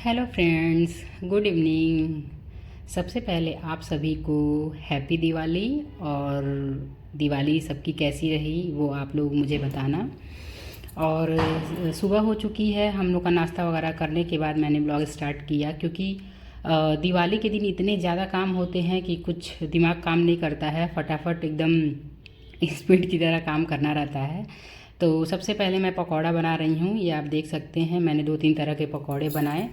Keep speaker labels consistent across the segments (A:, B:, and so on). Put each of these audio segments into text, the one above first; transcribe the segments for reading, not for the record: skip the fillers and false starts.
A: Hello friends, good evening. सबसे पहले आप सभी को हैप्पी दिवाली। और दिवाली सबकी कैसी रही वो आप लोग मुझे बताना। और सुबह हो चुकी है, हम लोग का नाश्ता वगैरह करने के बाद मैंने ब्लॉग स्टार्ट किया, क्योंकि दिवाली के दिन इतने ज़्यादा काम होते हैं कि कुछ दिमाग काम नहीं करता है, फटाफट एकदम स्पीड की तरह काम करना रहता है। तो सबसे पहले मैं पकौड़ा बना रही हूँ। ये आप देख सकते हैं, मैंने 2-3 तरह के पकौड़े बनाए।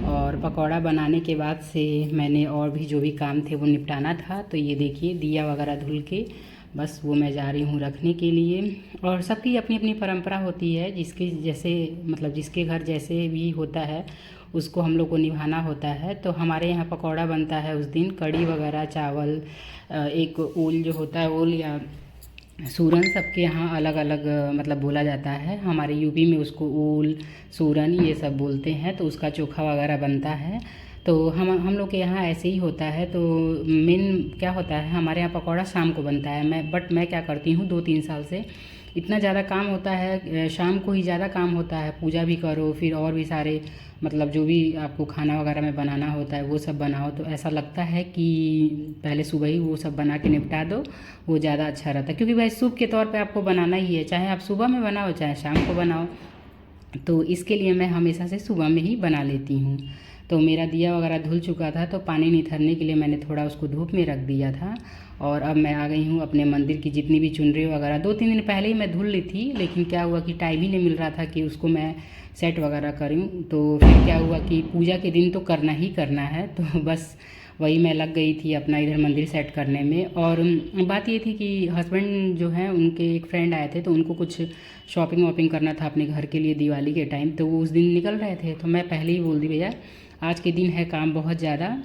A: और पकौड़ा बनाने के बाद से मैंने और भी जो भी काम थे वो निपटाना था। तो ये देखिए, दिया वगैरह धुल के बस वो मैं जा रही हूँ रखने के लिए। और सबकी अपनी अपनी परंपरा होती है, जिसके जैसे मतलब जिसके घर जैसे भी होता है उसको हम लोग को निभाना होता है। तो हमारे यहाँ पकौड़ा बनता है उस दिन, कढ़ी वगैरह, चावल, एक ओल जो होता है, ओल या सूरन, सबके यहाँ अलग अलग मतलब बोला जाता है। हमारे यूपी में उसको ओल, सूरन ये सब बोलते हैं। तो उसका चोखा वगैरह बनता है। तो हम लोग के यहाँ ऐसे ही होता है। तो मेन क्या होता है, हमारे यहाँ पकौड़ा शाम को बनता है। मैं क्या करती हूँ, 2-3 साल से इतना ज़्यादा काम होता है, शाम को ही ज़्यादा काम होता है। पूजा भी करो, फिर और भी सारे मतलब जो भी आपको खाना वगैरह में बनाना होता है वो सब बनाओ। तो ऐसा लगता है कि पहले सुबह ही वो सब बना के निपटा दो, वो ज़्यादा अच्छा रहता है। क्योंकि भाई शुभ के तौर पे आपको बनाना ही है, चाहे आप सुबह में बनाओ चाहे शाम को बनाओ। तो इसके लिए मैं हमेशा से सुबह में ही बना लेती हूँ। तो मेरा दिया वगैरह धुल चुका था, तो पानी निथरने के लिए मैंने थोड़ा उसको धूप में रख दिया था। और अब मैं आ गई हूँ अपने मंदिर की जितनी भी चुनरी वगैरह 2-3 दिन पहले ही मैं धुल ली थी, लेकिन क्या हुआ कि टाइम ही नहीं मिल रहा था कि उसको मैं सेट वगैरह करूँ। तो फिर क्या हुआ कि पूजा के दिन तो करना ही करना है, तो बस वही मैं लग गई थी अपना इधर मंदिर सेट करने में। और बात ये थी कि हस्बैंड जो हैं उनके एक फ्रेंड आए थे, तो उनको कुछ शॉपिंग वॉपिंग करना था अपने घर के लिए दिवाली के टाइम। तो वो उस दिन निकल रहे थे, तो मैं पहले ही बोल दी, भैया आज के दिन है काम बहुत ज़्यादा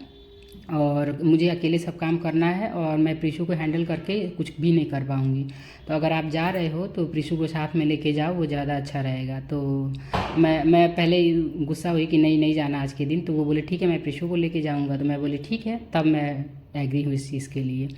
A: और मुझे अकेले सब काम करना है, और मैं प्रीशु को हैंडल करके कुछ भी नहीं कर पाऊँगी। तो अगर आप जा रहे हो तो प्रीशु को साथ में लेके जाओ, वो ज़्यादा अच्छा रहेगा। तो मैं पहले गुस्सा हुई कि नहीं नहीं जाना आज के दिन। तो वो बोले ठीक है, मैं प्रीशु को लेके जाऊँगा। तो मैं बोली ठीक है, तब मैं एग्री हुई इस चीज़ के लिए।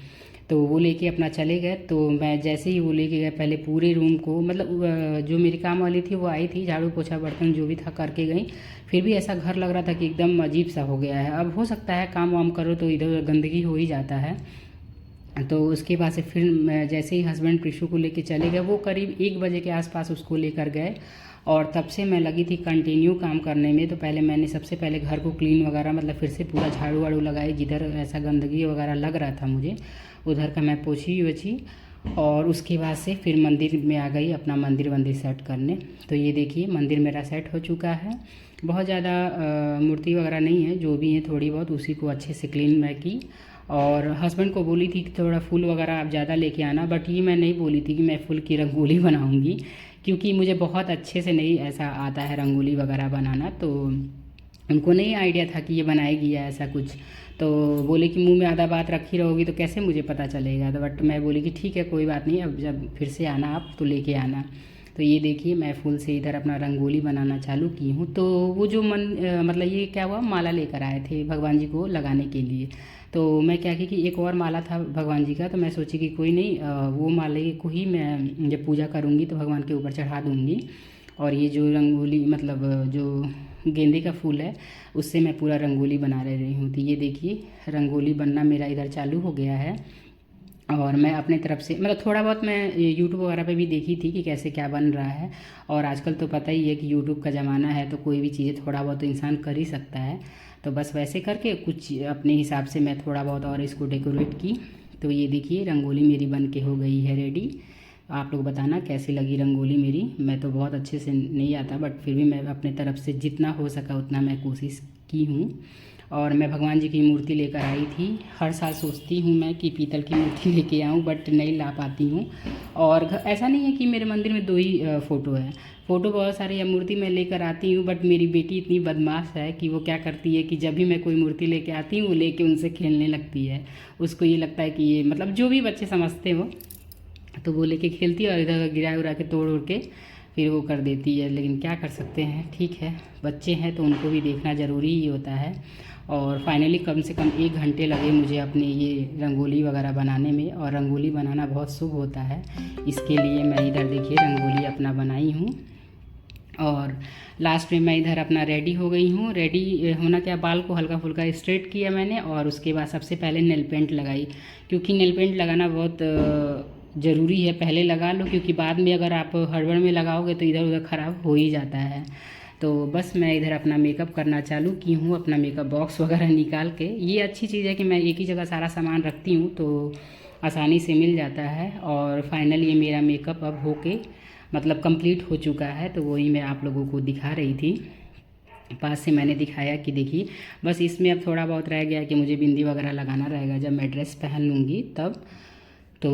A: तो वो लेके अपना चले गए। तो मैं जैसे ही वो लेके गए, पहले पूरे रूम को मतलब जो मेरी काम वाली थी वो आई थी, झाड़ू पोछा बर्तन जो भी था करके गई। फिर भी ऐसा घर लग रहा था कि एकदम अजीब सा हो गया है। अब हो सकता है काम वाम करो तो इधर उधर गंदगी हो ही जाता है। तो उसके बाद से फिर मैं जैसे ही हस्बैंड प्रीशु को लेके चले गए, वो करीब 1 बजे के आसपास उसको लेकर गए। और तब से मैं लगी थी कंटिन्यू काम करने में। तो पहले मैंने सबसे पहले घर को क्लीन वगैरह मतलब फिर से पूरा झाड़ू वाड़ू लगाई, जिधर ऐसा गंदगी वगैरह लग रहा था मुझे उधर का मैं पोछी वछी। और उसके बाद से फिर मंदिर में आ गई अपना मंदिर सेट करने। तो ये देखिए, मंदिर मेरा सेट हो चुका है। बहुत ज़्यादा मूर्ति वगैरह नहीं है, जो भी है थोड़ी बहुत उसी को अच्छे से क्लीन मैं की। और हस्बैंड को बोली थी कि थोड़ा फूल वगैरह आप ज़्यादा लेके आना, बट ये मैं नहीं बोली थी कि मैं फूल की रंगोली बनाऊंगी, क्योंकि मुझे बहुत अच्छे से नहीं ऐसा आता है रंगोली वगैरह बनाना। तो उनको नहीं आइडिया था कि ये बनाएगी या ऐसा कुछ। तो बोले कि मुंह में आधा बात रखी रहोगी तो कैसे मुझे पता चलेगा। तो बट मैं बोली कि ठीक है कोई बात नहीं, अब जब फिर से आना आप तो लेके आना। तो ये देखिए, मैं फूल से इधर अपना रंगोली बनाना चालू की हूँ। तो वो जो मतलब ये क्या हुआ, माला लेकर आए थे भगवान जी को लगाने के लिए। तो मैं क्या की कि एक और माला था भगवान जी का, तो मैं सोची कि कोई नहीं, वो माले को ही मैं जब पूजा करूँगी तो भगवान के ऊपर चढ़ा दूँगी। और ये जो रंगोली मतलब जो गेंदे का फूल है उससे मैं पूरा रंगोली बना रही हूँ। तो ये देखिए, रंगोली बनना मेरा इधर चालू हो गया है। और मैं अपने तरफ से मतलब थोड़ा बहुत मैं यूट्यूब वगैरह पे भी देखी थी कि कैसे क्या बन रहा है। और आजकल तो पता ही है कि यूट्यूब का ज़माना है, तो कोई भी चीज़ें थोड़ा बहुत तो इंसान कर ही सकता है। तो बस वैसे करके कुछ अपने हिसाब से मैं थोड़ा बहुत और इसको डेकोरेट की। तो ये देखिए, रंगोली मेरी बन के हो गई है रेडी। आप लोग बताना कैसी लगी रंगोली मेरी। मैं तो बहुत अच्छे से नहीं आता, बट फिर भी मैं अपने तरफ से जितना हो सका उतना मैं कोशिश की हूँ। और मैं भगवान जी की मूर्ति लेकर आई थी। हर साल सोचती हूँ मैं कि पीतल की मूर्ति लेके आऊँ, बट नहीं ला पाती हूँ। और ऐसा नहीं है कि मेरे मंदिर में 2 ही फ़ोटो है, फ़ोटो बहुत सारी या मूर्ति मैं लेकर आती हूँ। बट मेरी बेटी इतनी बदमाश है कि वो क्या करती है कि जब भी मैं कोई मूर्ति लेके आती हूँ वो लेके उनसे खेलने लगती है। उसको ये लगता है कि ये मतलब जो भी बच्चे समझते हो, तो वो लेके खेलती है और इधर गिरा उरा के तोड़ उड़ के फिर वो कर देती है। लेकिन क्या कर सकते हैं, ठीक है, बच्चे हैं तो उनको भी देखना ज़रूरी ही होता है। और फाइनली कम से कम 1 घंटे लगे मुझे अपने ये रंगोली वगैरह बनाने में। और रंगोली बनाना बहुत शुभ होता है, इसके लिए मैं इधर देखिए रंगोली अपना बनाई हूँ। और लास्ट में मैं इधर अपना रेडी हो गई हूँ। रेडी होना क्या, बाल को हल्का फुल्का स्ट्रेट किया मैंने और उसके बाद सबसे पहले नेल पेंट लगाई, क्योंकि नेल पेंट लगाना बहुत ज़रूरी है। पहले लगा लो, क्योंकि बाद में अगर आप हड़बड़ में लगाओगे तो इधर उधर ख़राब हो ही जाता है। तो बस मैं इधर अपना मेकअप करना चालू की हूँ, अपना मेकअप बॉक्स वगैरह निकाल के। ये अच्छी चीज़ है कि मैं एक ही जगह सारा सामान रखती हूँ तो आसानी से मिल जाता है। और फाइनल ये मेरा मेकअप अब होके मतलब कंप्लीट हो चुका है, तो वही मैं आप लोगों को दिखा रही थी। पास से मैंने दिखाया कि देखिए, बस इसमें अब थोड़ा बहुत रह गया कि मुझे बिंदी वगैरह लगाना रहेगा जब मैं ड्रेस पहन लूँगी तब। तो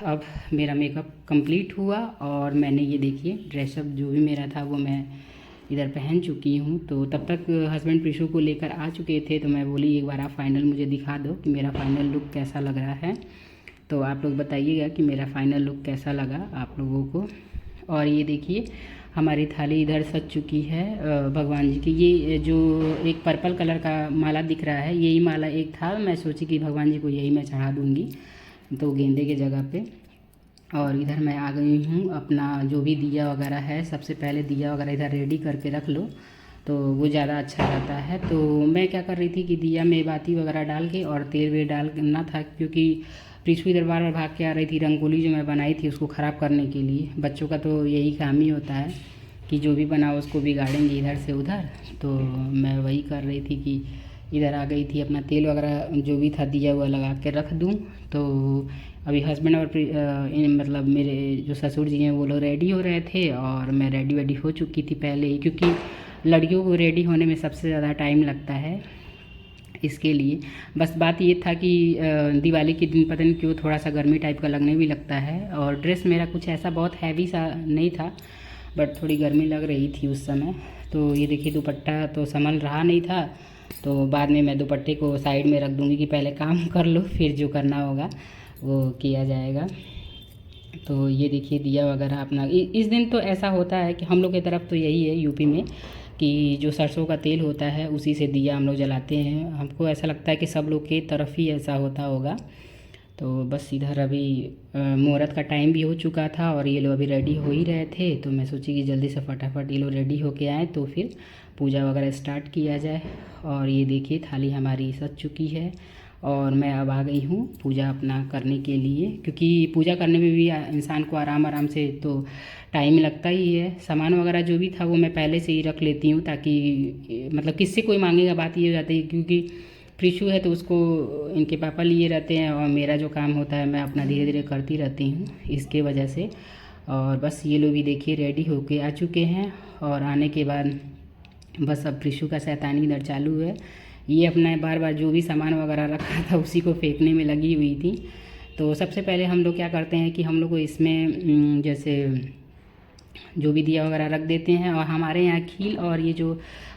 A: अब मेरा मेकअप कंप्लीट हुआ और मैंने ये देखिए ड्रेसअप जो भी मेरा था वो मैं इधर पहन चुकी हूँ। तो तब तक हस्बैंड प्रीशु को लेकर आ चुके थे, तो मैं बोली एक बार आप फाइनल मुझे दिखा दो कि मेरा फाइनल लुक कैसा लग रहा है। तो आप लोग बताइएगा कि मेरा फाइनल लुक कैसा लगा आप लोगों को। और ये देखिए हमारी थाली इधर सज चुकी है भगवान जी की। ये जो एक पर्पल कलर का माला दिख रहा है, यही माला एक था, मैं सोची कि भगवान जी को यही मैं चढ़ा दूँगी तो गेंदे के जगह पे। और इधर मैं आ गई हूँ, अपना जो भी दिया वगैरह है सबसे पहले दिया वगैरह इधर रेडी करके रख लो तो वो ज़्यादा अच्छा रहता है। तो मैं क्या कर रही थी कि दिया में बाती वगैरह डाल के और तेल वेल डालना था, क्योंकि प्रीशु इधर बार बार भाग के आ रही थी रंगोली जो मैं बनाई थी उसको ख़राब करने के लिए। बच्चों का तो यही काम ही होता है कि जो भी बनाओ उसको बिगाड़ेंगे इधर से उधर। तो मैं वही कर रही थी कि इधर आ गई थी, अपना तेल वगैरह जो भी था दिया हुआ लगा के रख दूँ। तो अभी हस्बैंड और मतलब मेरे जो ससुर जी हैं वो लोग रेडी हो रहे थे और मैं रेडी वेडी हो चुकी थी पहले ही, क्योंकि लड़कियों को रेडी होने में सबसे ज़्यादा टाइम लगता है। इसके लिए बस बात ये था कि दिवाली के दिन पता नहीं क्यों थोड़ा सा गर्मी टाइप का लगने भी लगता है। और ड्रेस मेरा कुछ ऐसा बहुत हैवी सा नहीं था, बट थोड़ी गर्मी लग रही थी उस समय। तो ये देखिए दुपट्टा तो संभल रहा नहीं था, तो बाद में मैं दुपट्टे को साइड में रख दूँगी कि पहले काम कर लो फिर जो करना होगा वो किया जाएगा। तो ये देखिए दिया वगैरह अपना इस दिन तो ऐसा होता है कि हम लोग की तरफ तो यही है यूपी में कि जो सरसों का तेल होता है उसी से दिया हम लोग जलाते हैं। हमको ऐसा लगता है कि सब लोग की तरफ ही ऐसा होता होगा। तो बस इधर अभी मुहूर्त का टाइम भी हो चुका था और ये लोग अभी रेडी हो ही रहे थे, तो मैं सोची कि जल्दी से फटाफट ये लोग रेडी होके आए तो फिर पूजा वगैरह स्टार्ट किया जाए। और ये देखिए थाली हमारी सज चुकी है और मैं अब आ गई हूँ पूजा अपना करने के लिए, क्योंकि पूजा करने में भी इंसान को आराम आराम से तो टाइम लगता ही है। सामान वगैरह जो भी था वो मैं पहले से ही रख लेती हूँ ताकि मतलब किससे कोई मांगेगा, बात ये हो जाती है क्योंकि प्रीशु है तो उसको इनके पापा लिए रहते हैं और मेरा जो काम होता है मैं अपना धीरे धीरे करती रहती हूँ इसके वजह से। और बस ये लोग भी देखिए रेडी होके आ चुके हैं और आने के बाद बस अब प्रीशु का शैतानी इधर चालू है। ये अपना बार बार जो भी सामान वगैरह रखा था उसी को फेंकने में लगी हुई थी। तो सबसे पहले हम लोग क्या करते हैं कि हम लोग को इसमें जैसे जो भी दिया वगैरह रख देते हैं। और हमारे यहाँ खील और ये जो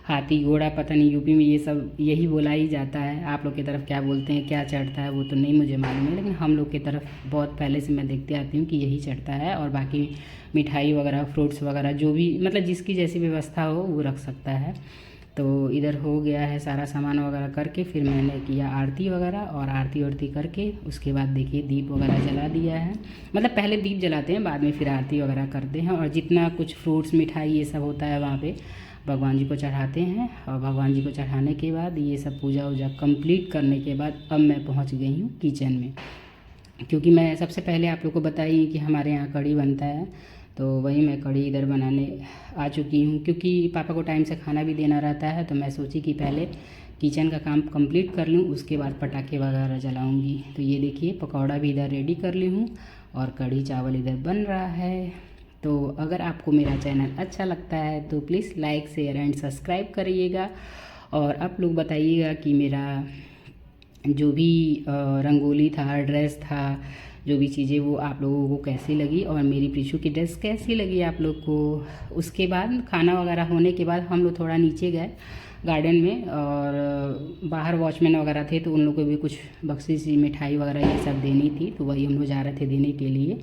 A: हाथी घोड़ा पता नहीं यूपी में ये सब यही बोला ही जाता है, आप लोग की तरफ क्या बोलते हैं क्या चढ़ता है वो तो नहीं मुझे मालूम है, लेकिन हम लोग की तरफ बहुत पहले से मैं देखते आती हूँ कि यही चढ़ता है। और बाकी मिठाई वगैरह फ्रूट्स वगैरह जो भी मतलब जिसकी जैसी व्यवस्था हो वो रख सकता है। तो इधर हो गया है सारा सामान वगैरह करके फिर मैंने किया आरती वगैरह और आरती वारती करके उसके बाद देखिए दीप वगैरह जला दिया है। मतलब पहले दीप जलाते हैं बाद में फिर आरती वगैरह करते हैं और जितना कुछ फ्रूट्स मिठाई ये सब होता है वहाँ पे भगवान जी को चढ़ाते हैं। और भगवान जी को चढ़ाने के बाद ये सब पूजा वूजा कंप्लीट करने के बाद अब मैं पहुँच गई हूँ किचन में, क्योंकि मैं सबसे पहले आप लोग को बताई कि हमारे यहाँ कढ़ी बनता है तो वही मैं कढ़ी इधर बनाने आ चुकी हूँ। क्योंकि पापा को टाइम से खाना भी देना रहता है तो मैं सोची कि पहले किचन का काम कंप्लीट कर लूँ उसके बाद पटाखे वगैरह जलाऊँगी। तो ये देखिए पकौड़ा भी इधर रेडी कर ली हूँ और कढ़ी चावल इधर बन रहा है। तो अगर आपको मेरा चैनल अच्छा लगता है तो please like share and subscribe करिएगा। और आप लोग बताइएगा कि मेरा जो भी रंगोली था ड्रेस था जो भी चीज़ें वो आप लोगों को कैसी लगी और मेरी प्रीशु की ड्रेस कैसी लगी आप लोग को। उसके बाद खाना वगैरह होने के बाद हम लोग थोड़ा नीचे गए गार्डन में और बाहर वॉचमैन वगैरह थे तो उन लोगों को भी कुछ बख्शीश मिठाई वगैरह ये सब देनी थी तो वही हम लोग जा रहे थे देने के लिए।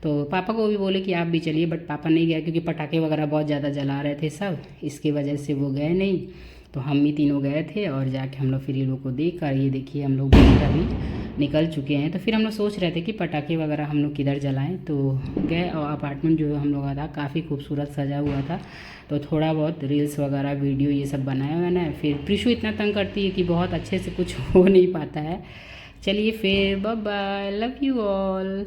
A: तो पापा को भी बोले कि आप भी चलिए, बट पापा नहीं गए क्योंकि पटाखे वगैरह बहुत ज़्यादा जला रहे थे सब, इसके वजह से वो गए नहीं। तो हम ही तीनों गए थे और जाके हम लोग फिर ये लोग को देख कर, ये देखिए हम लोग बाहर अभी निकल चुके हैं। तो फिर हम लोग सोच रहे थे कि पटाखे वगैरह हम लोग किधर जलाएं, तो गए और अपार्टमेंट जो हम लोग का था काफ़ी खूबसूरत सजा हुआ था, तो थोड़ा बहुत रील्स वगैरह वीडियो ये सब बनाया मैंने। फिर प्रिशु इतना तंग करती है कि बहुत अच्छे से कुछ हो नहीं पाता है। चलिए फिर bye bye, love you all.